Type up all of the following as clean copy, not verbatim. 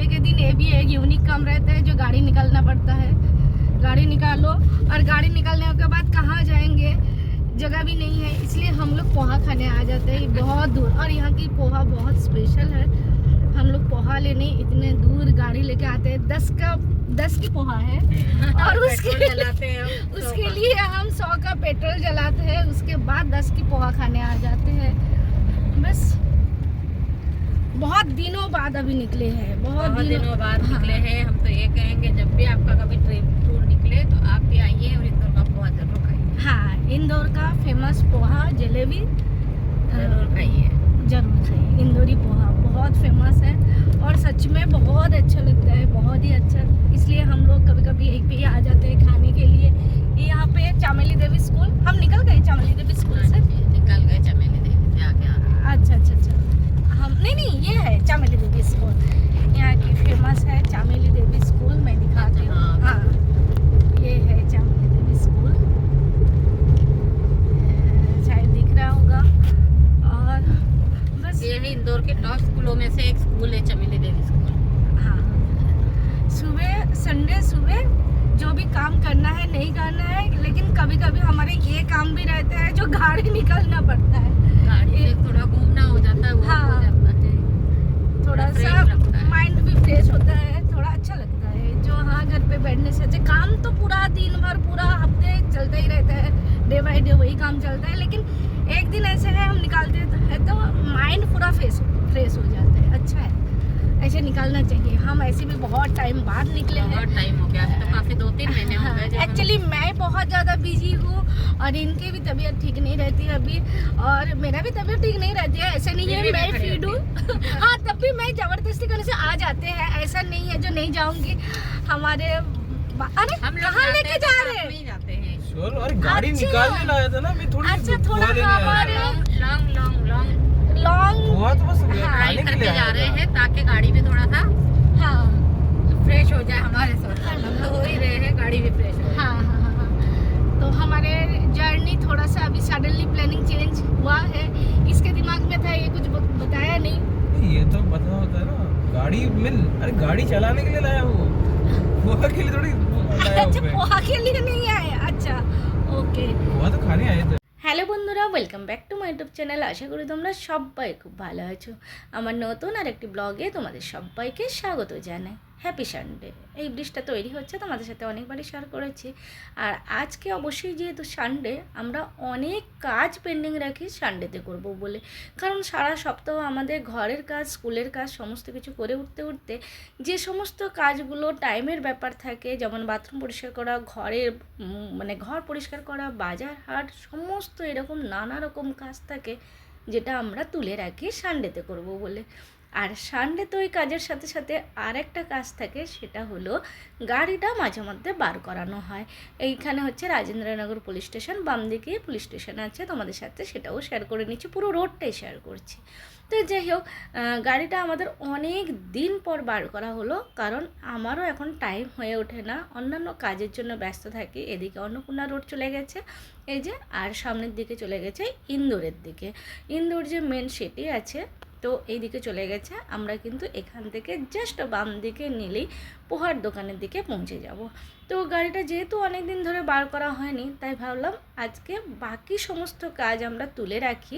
Sunday के दिन ये भी एक यूनिक काम रहता है जो गाड़ी निकालना पड़ता है। गाड़ी निकालो और गाड़ी निकालने के बाद कहाँ जाएंगे, जगह भी नहीं है, इसलिए हम लोग पोहा खाने आ जाते हैं बहुत दूर। और यहाँ की पोहा बहुत स्पेशल है। हम लोग पोहा लेने इतने दूर गाड़ी लेके आते हैं। 10 की पोहा है और उसके लिए हम 100 का पेट्रोल जलाते हैं। उसके बाद 10 की पोहा खाने आ जाते हैं। बस बहुत दिनों बाद अभी निकले हैं, बहुत दिनों बाद निकले हैं। हम तो ये कहेंगे जब भी आपका कभी ट्रिप टूर निकले तो आप भी आइए और इंदौर का पोहा जरूर खाइए। हाँ, इंदौर का फेमस पोहा जलेबी जरूर खाइए, जरूर खाइए। इंदौरी पोहा बहुत फेमस है और सच में बहुत अच्छा लगता है, बहुत ही अच्छा। इसलिए हम लोग कभी कभी यहीं पे आ जाते हैं खाने के लिए। यहाँ पे चामेली देवी स्कूल, हम निकल गए चामेली देवी स्कूल से, निकल गए चमेली देवी से आगे आ रहे। अच्छा, हम नहीं ये है चामेली देवी स्कूल, यहाँ की फेमस है चामेली देवी स्कूल। मैं दिखाती हूँ। हाँ, ये है चामेली देवी स्कूल, शायद दिख रहा होगा। और बस ये है इंदौर के टॉप स्कूलों में से एक स्कूल है चमेली देवी स्कूल। हाँ, सुबह संडे सुबह जो भी काम करना है नहीं करना है, लेकिन कभी कभी हमारे ये काम भी रहता है जो गाड़ी निकालना पड़ता है। गाड़ी से थोड़ा घूमना हो जाता है, हाँ, हो जाता है, थोड़ा सा माइंड भी फ्रेश होता है, थोड़ा अच्छा लगता है। जो हाँ, घर पे बैठने से अच्छा, काम तो पूरा दिन भर पूरा हफ्ते चलता ही रहता है, डे बाय डे वही काम चलता है। लेकिन एक दिन ऐसे है हम निकालते हैं तो माइंड पूरा फ्रेश हो जाता है। अच्छा है, ऐसे निकालना चाहिए। हम ऐसे भी बहुत टाइम बाद निकले हैं, बहुत टाइम हो गया, तो काफी 2-3 महीने हो गए। एक्चुअली मैं बहुत ज़्यादा बिजी हूँ और इनकी भी तबीयत ठीक नहीं रहती है अभी, और मेरा भी तबीयत ठीक नहीं रहती है। ऐसा नहीं है मैं फिट हूँ। हाँ, तब भी मैं जबरदस्ती करने से आ जाते हैं, ऐसा नहीं है जो नहीं जाऊँगी। हमारे अरे हम लोग कहाँ लेके जा रहे हैं? नहीं जाते हैं। अरे गाड़ी निकालने लाया था ना, मैं थोड़ी अच्छा, थोड़ा हमारे लॉन्ग लॉन्ग हुआ तो बस ड्राइव खाने के करके लिए जा आया रहे था। हैं ताकि गाड़ी भी थोड़ा सा हाँ फ्रेश हो जाए हमारे साथ। हम तो हो ही रहे हैं, गाड़ी भी फ्रेश हो। हाँ, तो हमारे जर्नी थोड़ा सा अभी सडनली प्लानिंग चेंज हुआ है। इसके दिमाग में था, ये कुछ बताया नहीं। ये तो पता होता है ना, गाड़ी में अरे गाड़ी चलाने के लिए लाया हूँ, पोहा के लिए थोड़ी लाया अच्छा, हूँ। पोहा के लिए नहीं आए? अच्छा, ओके। पोहा तो खाने आए थे। হ্যালো বন্ধুরা, welcome back to my YouTube channel. আশা করি তোমরা সবাই খুব ভালো আছো। আমার নতুন আর একটি ব্লগে তোমাদের সবাইকে স্বাগত জানাই। Happy Sunday. এই ব্রিজটা তৈরি হচ্ছে, তোমাদের সাথে অনেকবারই শেয়ার করেছি। আর আজকে অবশ্যই যেহেতু সানডে, আমরা অনেক কাজ পেন্ডিং রাখি সানডেতে করব বলে। কারণ সারা সপ্তাহ আমাদের ঘরের কাজ, স্কুলের কাজ সমস্ত কিছু করে উঠতে যে সমস্ত কাজগুলো টাইমের ব্যাপার থাকে, যেমন বাথরুম পরিষ্কার করা, ঘরের মানে ঘর পরিষ্কার করা, বাজার হাট, সমস্ত এরকম নানা রকম কাজ থাকে যেটা আমরা তুলে রাখি সানডেতে করব বলে। আর সানডে তো ওই কাজের সাথে সাথে আর একটা কাজ থাকে, সেটা হলো গাড়িটা মাঝে মধ্যে বার করানো হয়। এইখানে হচ্ছে রাজেন্দ্রনগর পুলিশ স্টেশন, বাম দিকে পুলিশ স্টেশন আছে, তোমাদের সাথে সেটাও শেয়ার করে নিচ্ছি, পুরো রোডটাই শেয়ার করছি। তো যাই হোক, গাড়িটা আমাদের অনেক দিন পর বার করা হলো, কারণ আমারও এখন টাইম হয়ে ওঠে না, অন্যান্য কাজের জন্য ব্যস্ত থাকি। এদিকে অন্নপূর্ণা রোড চলে গেছে এই যে, আর সামনের দিকে চলে গেছে ইন্দোরের দিকে। ইন্দোর যে মেন সিটি আছে, তো এই দিকে চলে গেছে। আমরা কিন্তু এখান থেকে জাস্ট বাম দিকে নিলেই পোহার দোকানের দিকে পৌঁছে যাব। তো গাড়িটা যেহেতু অনেক দিন ধরে বার করা হয়নি, তাই ভাবলাম আজকে বাকি সমস্ত কাজ আমরা তুলে রাখি,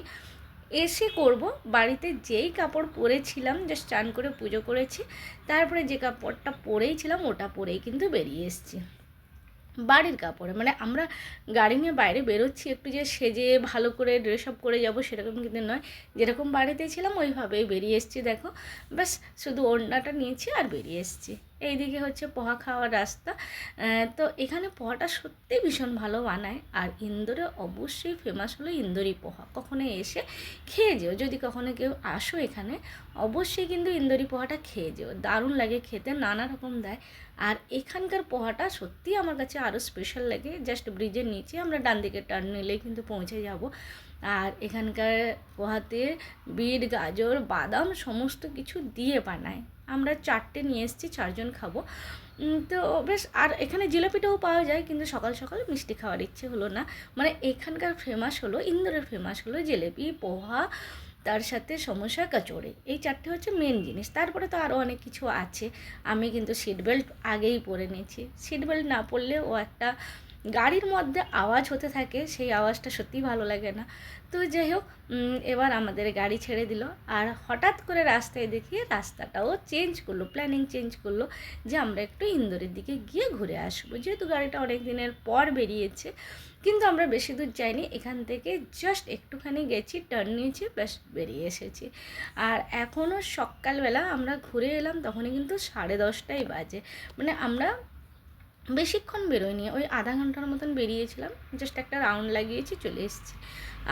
এসে করব। বাড়িতে যেই কাপড় পরেছিলাম, জাস্ট চান করে পুজো করেছি, তারপরে যে কাপড়টা পরেই ছিলাম ওটা পরেই কিন্তু বেরিয়ে এসেছি। বাড়ির কাপড়ে, মানে আমরা গাড়ি নিয়ে বাইরে বেরোচ্ছি একটু যে সেজে ভালো করে ড্রেস আপ করে যাব সেরকম কিন্তু নয়, যেরকম বাড়িতে ছিলাম ওইভাবেই বেরিয়ে এসেছি। দেখো, ব্যাস শুধু ওড়নাটা নিয়েছি আর বেরিয়ে এসেছি। এইদিকে হচ্ছে পোহা খাওয়ার রাস্তা। তো এখানে পোহাটা সত্যি ভীষণ ভালো বানায়। আর ইন্দোরে অবশ্যই ফেমাস হলো ইন্দোরি পোহা। কখনো এসে খেয়ে যেও, যদি কখনো কেউ আসো এখানে, অবশ্যই কিন্তু ইন্দোরি পোহাটা খেয়ে যেও, দারুণ লাগে খেতে, নানা রকম দেয়। আর এখানকার পোহাটা সত্যি আমার কাছে আরও স্পেশাল লাগে। জাস্ট ব্রিজের নিচে আমরা ডান দিকে টার্ন নিলেই কিন্তু পৌঁছে যাব। আর এখানকার পোহাতে বিট, গাজর, বাদাম সমস্ত কিছু দিয়ে বানায়। আমরা 4টে নিয়ে এসেছি, 4 জন খাবো। তো বেশ। আর এখানে জিলাপিটাও পাওয়া যায়, কিন্তু সকাল সকাল মিষ্টি খাওয়ার ইচ্ছে হলো না। মানে এখানকার ফেমাস হলো, ইন্দোরের ফেমাস হলো জিলেপি, পোহা, তার সাথে সমোসা কচুরি, এই চারটে হচ্ছে মেন জিনিস। তারপরে তো আরও অনেক কিছু আছে। আমি কিন্তু সিট বেল্ট আগেই পরে নিয়েছি। সিট বেল্ট না পরলে ও একটা গাড়ির মধ্যে আওয়াজ হতে থাকে, সেই আওয়াজটা সত্যিই ভালো লাগে না। তো যাই হোক, এবার আমাদের গাড়ি ছেড়ে দিল, আর হঠাৎ করে রাস্তায় দেখিয়ে রাস্তাটাও চেঞ্জ করলো, প্ল্যানিং চেঞ্জ করলো যে আমরা একটু ইন্দোরের দিকে গিয়ে ঘুরে আসবো। যেহেতু গাড়িটা অনেক দিনের পর বেরিয়েছে, কিন্তু আমরা বেশি দূর যাইনি, এখান থেকে জাস্ট একটুখানি গেছি, টার্ন নিয়েছি, ব্যাস বেরিয়ে এসেছি। আর এখনও সকালবেলা আমরা ঘুরে এলাম, তখনই কিন্তু 10:30টাই বাজে। মানে আমরা বেশিক্ষণ বেরোয়নি, ওই আধা ঘন্টার মতন বেরিয়েছিলাম, জাস্ট একটা রাউন্ড লাগিয়েছি, চলে এসেছি।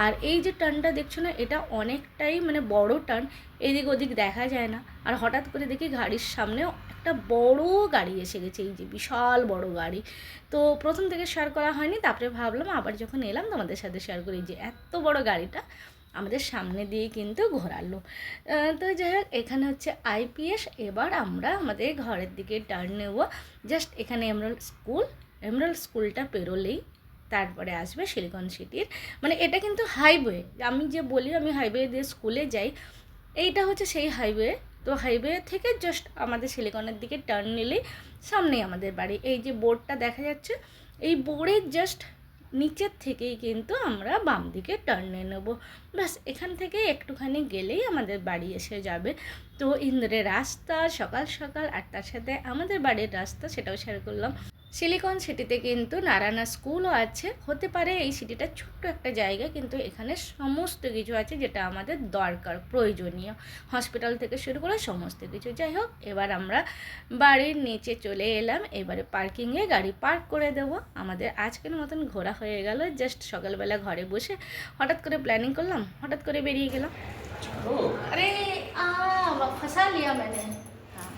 আর এই যে টার্নটা দেখছো না, এটা অনেকটাই মানে বড় টার্ন, এদিক ওদিক দেখা যায় না। আর হঠাৎ করে দেখি গাড়ির সামনেও একটা বড় গাড়ি এসে গেছে, এই যে বিশাল বড় গাড়ি। তো প্রথম থেকে শেয়ার করা হয়নি, তারপরে ভাবলাম আবার যখন এলাম তোমাদের সাথে শেয়ার করি যে এত বড় গাড়িটা আমাদের সামনে দিয়ে কিন্তু ঘোরালো। তো যাই হোক, এখানে হচ্ছে আইপিএস। এবার আমরা আমাদের ঘরের দিকে টার্ন নেব। জাস্ট এখানে এমরাল্ড স্কুলটা পেরোলেই তারপরে আসবে সিলিকন সিটির, মানে এটা কিন্তু হাইওয়ে। আমি যে বলি আমি হাইওয়ে দিয়ে স্কুলে যাই, এইটা হচ্ছে সেই হাইওয়ে। তো হাইওয়ে থেকে জাস্ট আমাদের সিলিকনের দিকে টার্ন নিলেই সামনেই আমাদের বাড়ি। এই যে বোর্ডটা দেখা যাচ্ছে, এই বোর্ডের জাস্ট নিচের থেকেই কিন্তু আমরা বাম দিকে টার্ন নিয়ে নেব। ব্যাস এখান থেকে একটুখানি গেলেই আমাদের বাড়ি এসে যাবে। তো ইন্দোরের রাস্তা সকাল সকাল, আর তার সাথে আমাদের বাড়ির রাস্তা, সেটাও শেয়ার করলাম। সিলিকন সিটিতে কিন্তু নারায়ণা স্কুলও আছে। হতে পারে এই সিটিটা ছোট্ট একটা জায়গা, কিন্তু এখানে সমস্ত কিছু আছে যেটা আমাদের দরকার, প্রয়োজনীয়, হসপিটাল থেকে শুরু করে সমস্ত কিছু। যাই হোক, এবার আমরা বাড়ির নিচে চলে এলাম। এবারে পার্কিংয়ে গাড়ি পার্ক করে দেব। আমাদের আজকের মতন ঘোরা হয়ে গেল। জাস্ট সকালবেলা ঘরে বসে হঠাৎ করে প্ল্যানিং করলাম, হঠাৎ করে বেরিয়ে গেলাম। अरे फंसा लिया मैंने। हाँ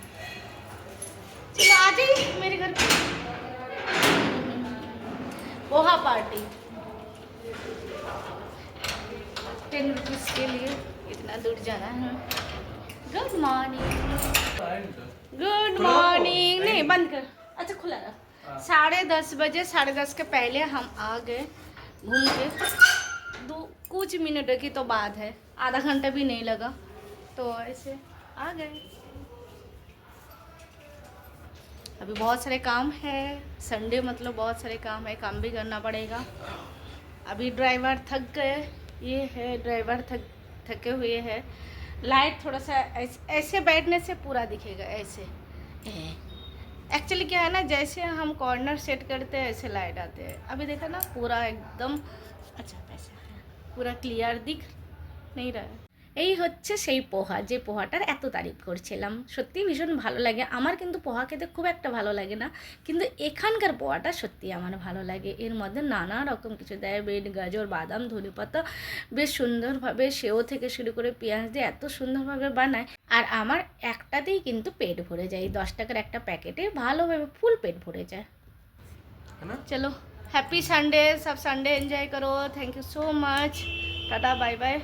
चलो आ जाइए मेरे घर पे। पोहा पार्टी 10 रुपीज़ के लिए इतना दूर जाना है। Good morning, good morning. नहीं बंद कर, अच्छा खुला रहा। 10:30 बजे, 10:30 के पहले हम आ गए घूम के। कुछ मिनटों की तो बात है, आधा घंटा भी नहीं लगा, तो ऐसे आ गए। अभी बहुत सारे काम है, संडे मतलब बहुत सारे काम है, काम भी करना पड़ेगा। अभी ड्राइवर थक गए, ये है ड्राइवर थके हुए हैं। लाइट थोड़ा सा ऐसे बैठने से पूरा दिखेगा, ऐसे एक्चुअली क्या है ना, जैसे हम कॉर्नर सेट करते हैं ऐसे लाइट आते हैं। अभी देखा ना, पूरा एकदम अच्छा पैसा पूरा क्लियर दिख नहीं रहा है। এই হচ্ছে সেই পোহা, যে পোহাটার এত তারিফ করছিলাম। সত্যিই ভীষণ ভালো লাগে আমার, কিন্তু পোহা খেতে খুব একটা ভালো লাগে না, কিন্তু এখানকার পোহাটা সত্যি আমার ভালো লাগে। এর মধ্যে নানা রকম কিছু দেয়, বিট, গাজর, বাদাম, ধনেপাতা, বেশ সুন্দরভাবে সেও থেকে শুরু করে পেঁয়াজ দিয়ে এত সুন্দরভাবে বানায়। আর আমার একটাতেই কিন্তু পেট ভরে যায়, 10 টাকার একটা প্যাকেটে ভালোভাবে ফুল পেট ভরে যায়। चलो हैप्पी संडे, सब संडे एंजॉय करो। Thank you so much, tata bye bye.